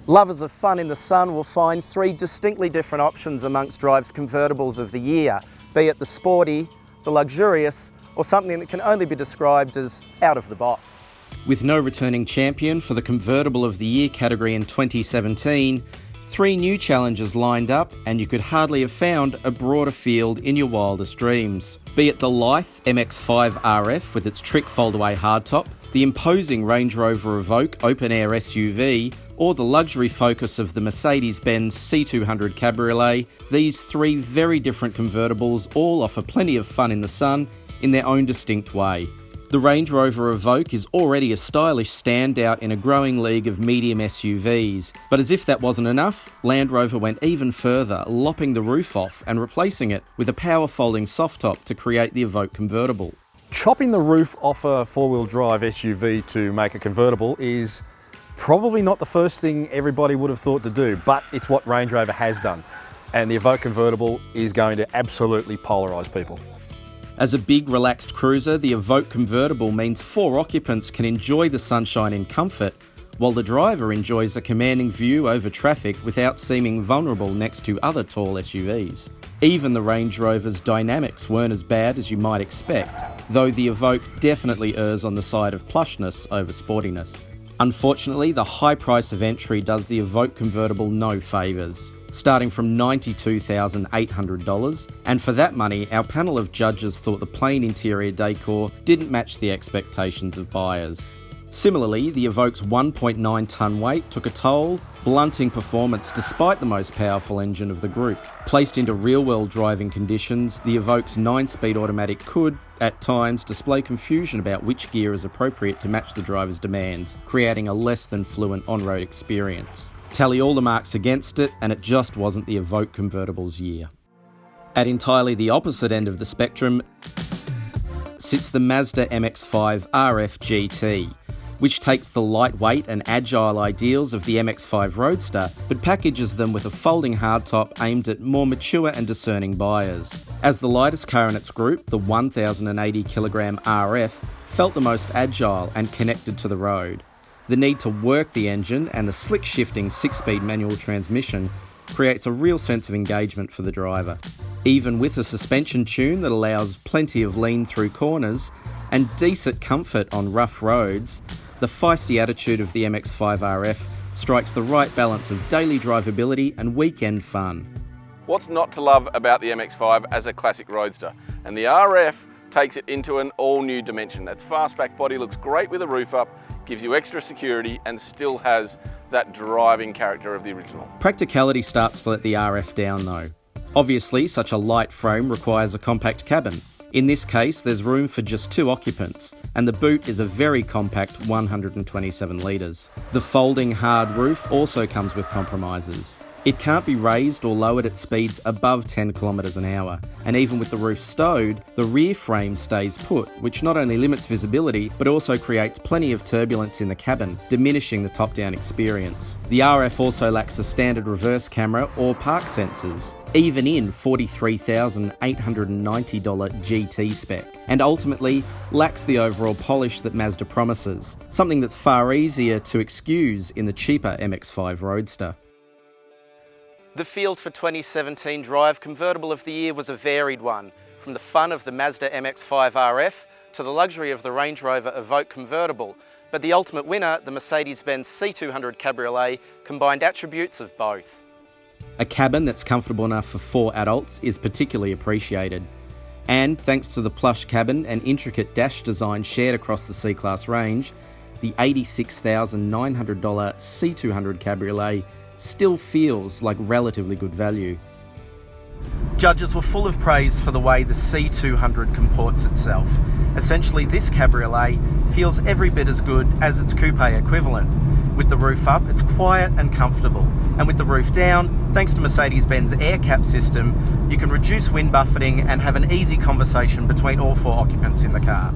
Lovers of fun in the sun will find three distinctly different options amongst Drive's convertibles of the year, be it the sporty, the luxurious, or something that can only be described as out of the box. With no returning champion for the Convertible of the Year category in 2017, 3 new challenges lined up, and you could hardly have found a broader field in your wildest dreams. Be it the lithe MX-5 RF with its trick foldaway hardtop, the imposing Range Rover Evoque open-air SUV, or the luxury focus of the Mercedes-Benz C200 Cabriolet, these 3 very different convertibles all offer plenty of fun in the sun in their own distinct way. The Range Rover Evoque is already a stylish standout in a growing league of medium SUVs, but as if that wasn't enough, Land Rover went even further, lopping the roof off and replacing it with a power folding soft top to create the Evoque Convertible. Chopping the roof off a four-wheel drive SUV to make a convertible is probably not the first thing everybody would have thought to do, but it's what Range Rover has done. And the Evoque Convertible is going to absolutely polarise people. As a big, relaxed cruiser, the Evoque Convertible means 4 occupants can enjoy the sunshine in comfort, while the driver enjoys a commanding view over traffic without seeming vulnerable next to other tall SUVs. Even the Range Rover's dynamics weren't as bad as you might expect, though the Evoque definitely errs on the side of plushness over sportiness. Unfortunately, the high price of entry does the Evoque Convertible no favours, starting from $92,800, and for that money, our panel of judges thought the plain interior decor didn't match the expectations of buyers. Similarly, the Evoque's 1.9 tonne weight took a toll, blunting performance despite the most powerful engine of the group. Placed into real-world driving conditions, the Evoque's 9-speed automatic could, at times, display confusion about which gear is appropriate to match the driver's demands, creating a less than fluent on-road experience. Tally all the marks against it, and it just wasn't the Evoque Convertible's year. At entirely the opposite end of the spectrum sits the Mazda MX-5 RF GT, which takes the lightweight and agile ideals of the MX-5 Roadster, but packages them with a folding hardtop aimed at more mature and discerning buyers. As the lightest car in its group, the 1,080kg RF felt the most agile and connected to the road. The need to work the engine and the slick shifting 6-speed manual transmission creates a real sense of engagement for the driver. Even with a suspension tune that allows plenty of lean through corners and decent comfort on rough roads, the feisty attitude of the MX-5 RF strikes the right balance of daily drivability and weekend fun. What's not to love about the MX-5 as a classic roadster? And the RF takes it into an all-new dimension. That fastback body looks great with a roof up, gives you extra security, and still has that driving character of the original. Practicality starts to let the RF down though. Obviously, such a light frame requires a compact cabin. In this case, there's room for just 2 occupants, and the boot is a very compact 127 litres. The folding hard roof also comes with compromises. It can't be raised or lowered at speeds above 10 km an hour, and even with the roof stowed, the rear frame stays put, which not only limits visibility, but also creates plenty of turbulence in the cabin, diminishing the top-down experience. The RF also lacks a standard reverse camera or park sensors, even in $43,890 GT spec, and ultimately lacks the overall polish that Mazda promises, something that's far easier to excuse in the cheaper MX-5 Roadster. The field for 2017 Drive Convertible of the Year was a varied one, from the fun of the Mazda MX-5 RF to the luxury of the Range Rover Evoque Convertible, but the ultimate winner, the Mercedes-Benz C200 Cabriolet, combined attributes of both. A cabin that's comfortable enough for 4 adults is particularly appreciated. And thanks to the plush cabin and intricate dash design shared across the C-Class range, the $86,900 C200 Cabriolet still feels like relatively good value. Judges were full of praise for the way the C200 comports itself. Essentially, this cabriolet feels every bit as good as its coupe equivalent. With the roof up, it's quiet and comfortable. And with the roof down, thanks to Mercedes-Benz air cap system, you can reduce wind buffeting and have an easy conversation between all 4 occupants in the car.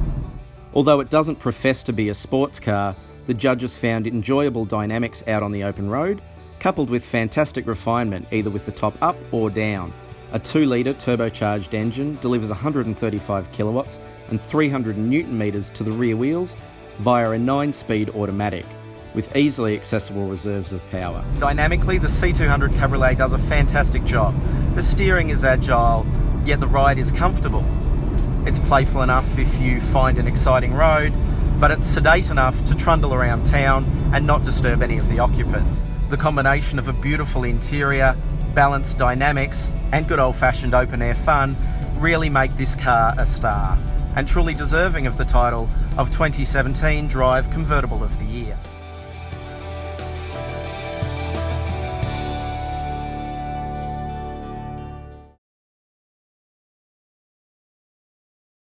Although it doesn't profess to be a sports car, the judges found enjoyable dynamics out on the open road, coupled with fantastic refinement either with the top up or down. A 2-litre turbocharged engine delivers 135 kilowatts and 300 newton metres to the rear wheels via a 9-speed automatic, with easily accessible reserves of power. Dynamically, the C200 Cabriolet does a fantastic job. The steering is agile, yet the ride is comfortable. It's playful enough if you find an exciting road, but it's sedate enough to trundle around town and not disturb any of the occupants. The combination of a beautiful interior, balanced dynamics, and good old-fashioned open-air fun really make this car a star, and truly deserving of the title of 2017 Drive Convertible of the Year.